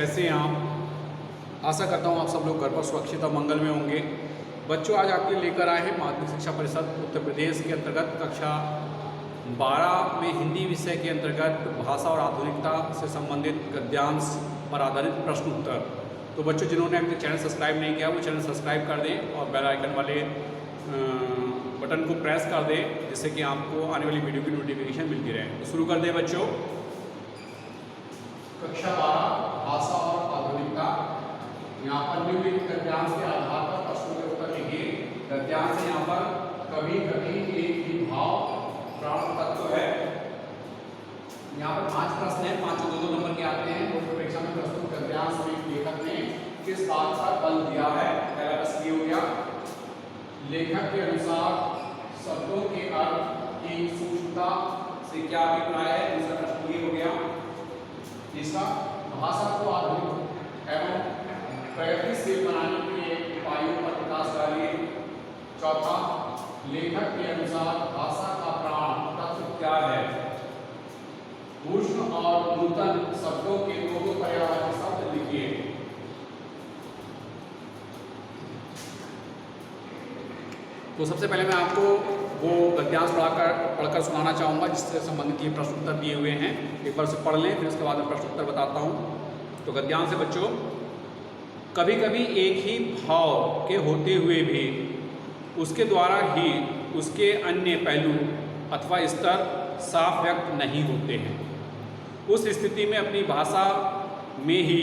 कैसे हैं आप। आशा करता हूँ आप सब लोग घर पर सुरक्षित और मंगल में होंगे। बच्चों, आज आपके लिए लेकर आए हैं माध्यमिक शिक्षा परिषद उत्तर प्रदेश के अंतर्गत कक्षा 12 में हिंदी विषय के अंतर्गत भाषा और आधुनिकता से संबंधित गद्यांश पर आधारित प्रश्न उत्तर। तो बच्चों, जिन्होंने अपने चैनल सब्सक्राइब नहीं किया वो चैनल सब्सक्राइब कर दें और बेल आइकन वाले बटन को प्रेस कर दें, जिससे कि आपको आने वाली वीडियो की नोटिफिकेशन मिलती रहे। तो शुरू कर दें बच्चों। कक्षा 12 भाषा और आधुनिकता। यहाँ पर निम्नलिखित गद्यांश के आधार पर प्रश्नों के उत्तर लिखिए। गद्यांश यहाँ पर कभी कभी एक ही भाव प्राण तत्व है। यहाँ पर 5 प्रश्न हैं, 5 2 नंबर के आते हैं। बोर्ड परीक्षा में प्रस्तुत गद्यांश में लेखक ने किस बात पर बल दिया है। पहला प्रश्न ये हो गया। लेखक के अनुसार शब्दों के अर्थ की सूक्ष्मता से क्या अभिप्राय है। दूसरा प्रश्न ये हो गया। तीसरा, भाषा को आधुनिक एवं प्रगतिशील बनाने के लिए उपायों पर प्रकाश डालिए। चौथा, लेखक के अनुसार भाषा का प्राण तत्व क्या है। उष्ण और नूतन शब्दों के दो पर्यायवाची शब्द लिखिए। तो सबसे पहले मैं आपको वो गद्यांश पढ़कर सुनाना चाहूँगा जिससे संबंधित ये प्रश्न उत्तर दिए हुए हैं। एक बार से पढ़ लें, फिर उसके बाद मैं प्रश्न उत्तर बताता हूँ। तो गद्यांश है बच्चों। कभी कभी एक ही भाव के होते हुए भी उसके द्वारा ही उसके अन्य पहलू अथवा स्तर साफ व्यक्त नहीं होते हैं। उस स्थिति में अपनी भाषा में ही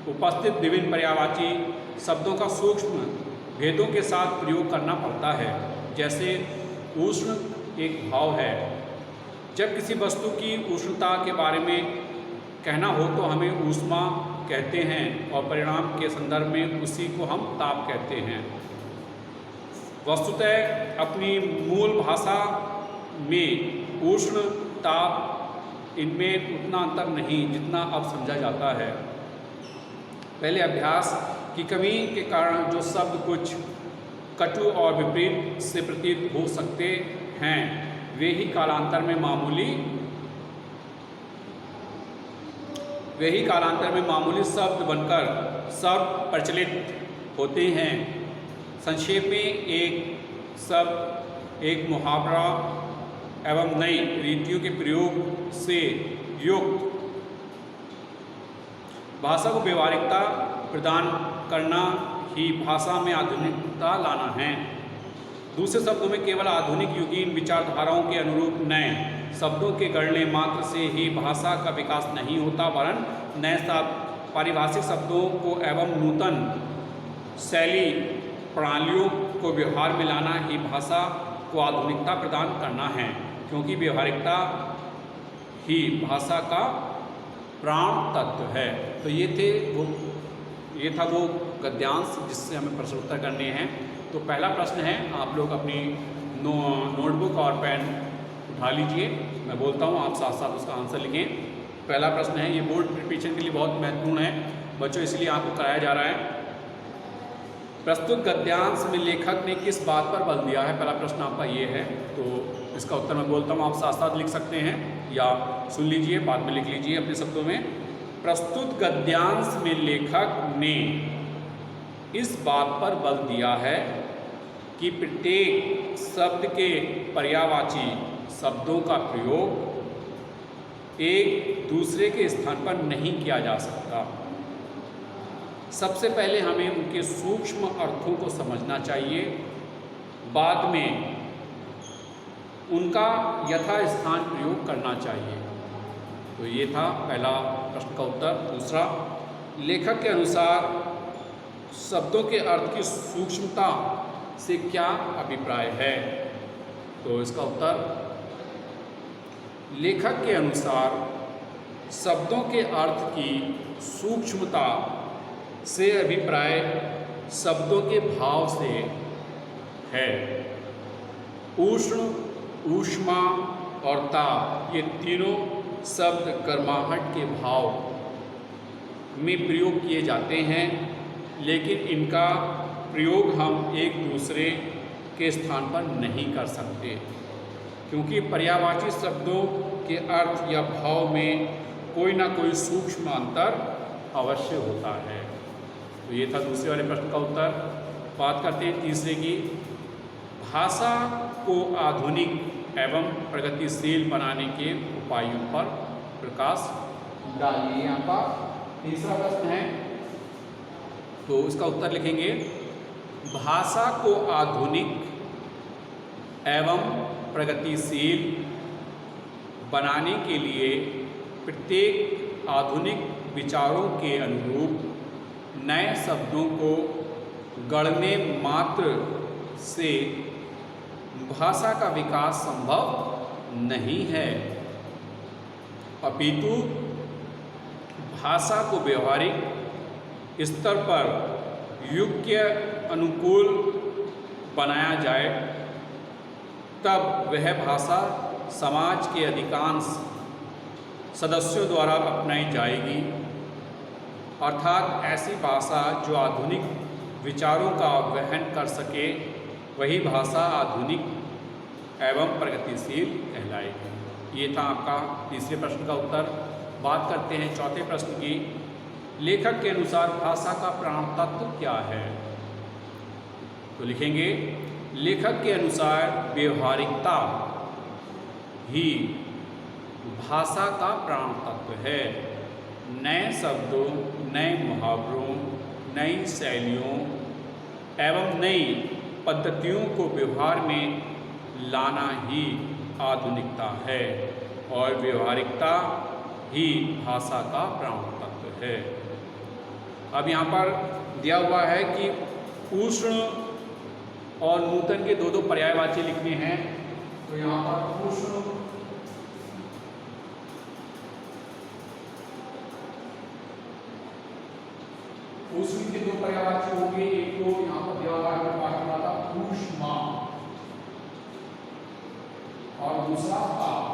उपस्थित विभिन्न पर्यायवाची शब्दों का सूक्ष्म भेदों के साथ प्रयोग करना पड़ता है। जैसे उष्ण एक भाव है। जब किसी वस्तु की उष्णता के बारे में कहना हो तो हमें ऊष्मा कहते हैं और परिणाम के संदर्भ में उसी को हम ताप कहते हैं। वस्तुतः अपनी मूल भाषा में उष्ण ताप इनमें उतना अंतर नहीं जितना अब समझा जाता है। पहले अभ्यास की कमी के कारण जो शब्द कुछ कटु और विपरीत से प्रतीत हो सकते हैं वे ही कालांतर में मामूली शब्द बनकर शब्द प्रचलित होते हैं। संक्षेप में एक शब्द एक मुहावरा एवं नई रीतियों के प्रयोग से युक्त भाषा को व्यवहारिकता प्रदान करना ही भाषा में आधुनिकता लाना है। दूसरे शब्दों में केवल आधुनिक युगीन विचारधाराओं के अनुरूप नए शब्दों के गढ़ने मात्र से ही भाषा का विकास नहीं होता, वरन नए पारिभाषिक शब्दों को एवं नूतन शैली प्रणालियों को व्यवहार में लाना ही भाषा को आधुनिकता प्रदान करना है, क्योंकि व्यवहारिकता ही भाषा का प्राण तत्व है। तो ये था वो गद्यांश जिससे हमें प्रश्न उत्तर करने हैं। तो पहला प्रश्न है, आप लोग अपनी नोटबुक और पेन उठा लीजिए। मैं बोलता हूँ, आप साथ साथ उसका आंसर लिखें। पहला प्रश्न है, ये बोर्ड प्रिपरेशन के लिए बहुत महत्वपूर्ण है बच्चों, इसलिए आपको कराया जा रहा है। प्रस्तुत गद्यांश में लेखक ने किस बात पर बल दिया है। पहला प्रश्न आपका ये है। तो इसका उत्तर मैं बोलता हूँ, आप साथ साथ लिख सकते हैं या सुन लीजिए, बाद में लिख लीजिए अपने शब्दों में। प्रस्तुत गद्यांश में लेखक ने इस बात पर बल दिया है कि प्रत्येक शब्द के पर्यायवाची शब्दों का प्रयोग एक दूसरे के स्थान पर नहीं किया जा सकता। सबसे पहले हमें उनके सूक्ष्म अर्थों को समझना चाहिए, बाद में उनका यथास्थान प्रयोग करना चाहिए। तो ये था पहला प्रश्न का उत्तर। दूसरा, लेखक के अनुसार शब्दों के अर्थ की सूक्ष्मता से क्या अभिप्राय है। तो इसका उत्तर, लेखक के अनुसार शब्दों के अर्थ की सूक्ष्मता से अभिप्राय शब्दों के भाव से है। उष्ण, ऊष्मा और ताप ये तीनों शब्द गर्माहट के भाव में प्रयोग किए जाते हैं, लेकिन इनका प्रयोग हम एक दूसरे के स्थान पर नहीं कर सकते, क्योंकि पर्यायवाची शब्दों के अर्थ या भाव में कोई ना कोई सूक्ष्म अंतर अवश्य होता है। तो ये था दूसरे वाले प्रश्न का उत्तर। बात करते हैं तीसरे की। भाषा को आधुनिक एवं प्रगतिशील बनाने के उपायों पर प्रकाश डालिए। यहाँ का तीसरा प्रश्न है, तो इसका उत्तर लिखेंगे, भाषा को आधुनिक एवं प्रगतिशील बनाने के लिए प्रत्येक आधुनिक विचारों के अनुरूप नए शब्दों को गढ़ने मात्र से भाषा का विकास संभव नहीं है, अपितु भाषा को व्यवहारिक स्तर पर युग के अनुकूल बनाया जाए, तब वह भाषा समाज के अधिकांश सदस्यों द्वारा अपनाई जाएगी। अर्थात ऐसी भाषा जो आधुनिक विचारों का वहन कर सके, वही भाषा आधुनिक एवं प्रगतिशील कहलाएगी। ये था आपका तीसरे प्रश्न का उत्तर। बात करते हैं चौथे प्रश्न की। लेखक के अनुसार भाषा का प्राण तत्व क्या है? तो लिखेंगे, लेखक के अनुसार व्यवहारिकता ही भाषा का प्राण तत्व है। नए शब्दों, नए मुहावरों, नई शैलियों एवं नई पद्धतियों को व्यवहार में लाना ही आधुनिकता है और व्यवहारिकता ही भाषा का प्राण तत्व है। अब यहाँ पर दिया हुआ है कि उष्ण और नूतन के दो दो पर्यायवाची लिखने हैं। तो यहाँ पर उष्ण के दो पर्यायवाची होंगे। एक तो यहाँ पर दिया हुआ है पाठ था ऊष्मा और दूसरा ताप,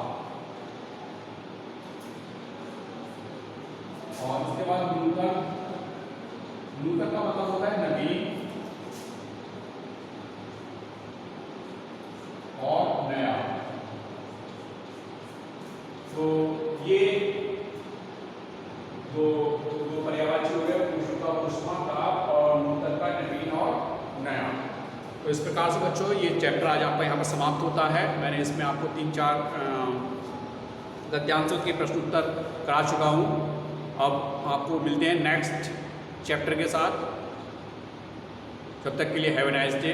और उसके बाद नूतन। नूतन का मतलब होता है नवीन और नया। तो ये दो पर्यायवाची हो गए, उष्ण का ऊष्मा, ताप, और नूतन का नवीन और नया। तो इस प्रकार से बच्चों ये चैप्टर आज आपका यहाँ पर समाप्त होता है। मैंने इसमें आपको 3-4 गद्यांशों के प्रश्न उत्तर करा चुका हूँ। अब आपको मिलते हैं नेक्स्ट चैप्टर के साथ। तब तक के लिए हैव अ नाइस डे।